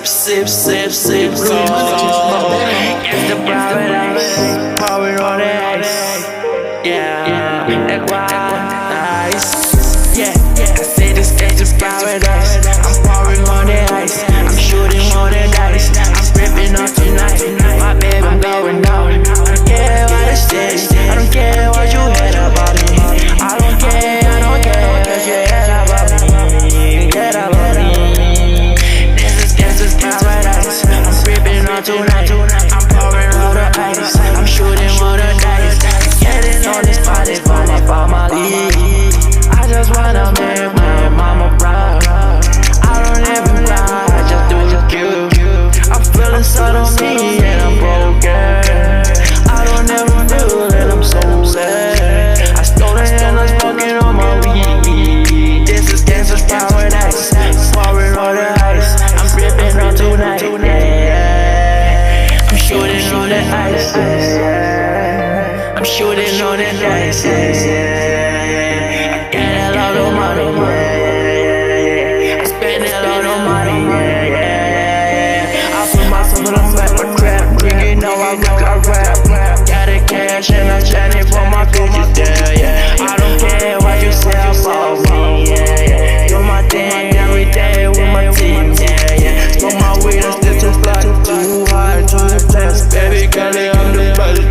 sip, gangsta paradise, pouring on the ice. Yeah, that's why nice. Yeah, I say this gangsta paradise. I'm pouring on the ice. I'm shooting on the dice. I'm ripping up tonight. My baby, I'm going down. I don't care what it says. I don't care what you heard about me. I don't care, cause you heard about me. Heard about me. This is gangsta's paradise. I'm ripping up tonight. I'm pouring on the ice. I'm shooting on the dice. Getting on this party for my family. I just wanna make my mama proud. I don't even cry, I just do it cute. I'm feeling sad on me and I'm broken. I don't ever feel that I'm so sad. I stole it and I'm smoking on my weed. This is gangsta's paradise. Pouring on the ice. I'm ripping on tonight. I'm shooting on the ice. I'm shooting on the dice. I get a lot of money. I spend a lot of money. I put myself in a paper trap. Drinking, now I rap. Got the cash and I'm shining for my bitches. Yeah. I don't care what you say about me. Yeah. Do my thing every day with my team. Yeah. Smoke my weed and still too fly, too high, too fast. Baby girl, I'm the best.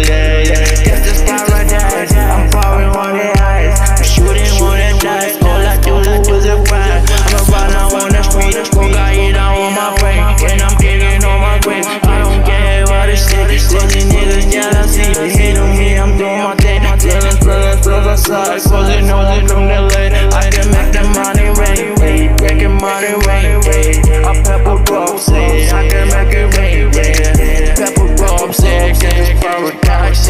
Yeah. It's just paradise. I'm pouring on the ice. I'm shooting on the dice. All I do is a grind. I'm a runner on the street. Cocaine on my brain. And I'm digging on my grave. I don't care what it says. These niggas jealousy. They hate on me. I'm doing my thing. Feeling aside. Cause they know I'm from LA. I can make the money rain. Making money rain. I pepper drops. I can make it rain. Pepper drops. Gangsta's paradise.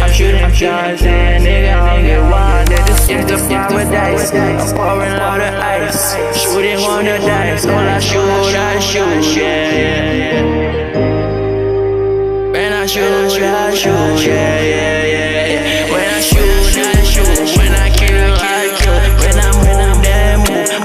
I'm shooting shots. Nigga, I'm get wild. This is the paradise. I'm pouring out the ice. Shooting on the dice. All I shoot. Yeah. When I shoot. Yeah. When I shoot. When I kill. When I move.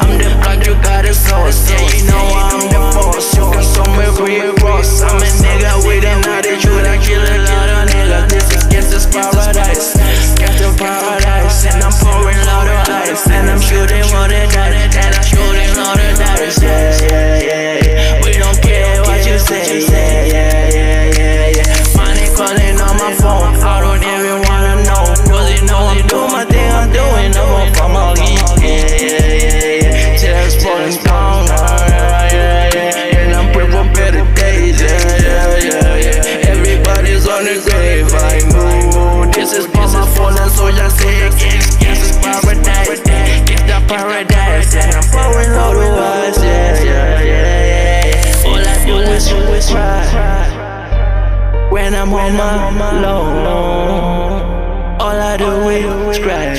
I'm the block, you got a sauce. Yeah, you know I'm the boss. You can show me real boss. I'm a nigga with an attitude. I kill a lot of niggas. This is gangsta's paradise. Gangsta's paradise. And I'm pouring out the ice. And I'm shooting on the dice. And I'm shooting on the dice. Yeah. We don't care what you say. Yeah. Money calling on my phone. I don't even wanna know. Cause you know I'm doing my thing. I'm doing the one for my league. Yeah. Just falling down. And I'm praying for better days. Yeah. Everybody's on the grave. I move. This is for my phone. And so y'all say gangsta's paradise. Gangsta paradise. And I'm pouring all the words. Yeah. All I do is cry. When I'm on my low, all I do is cry.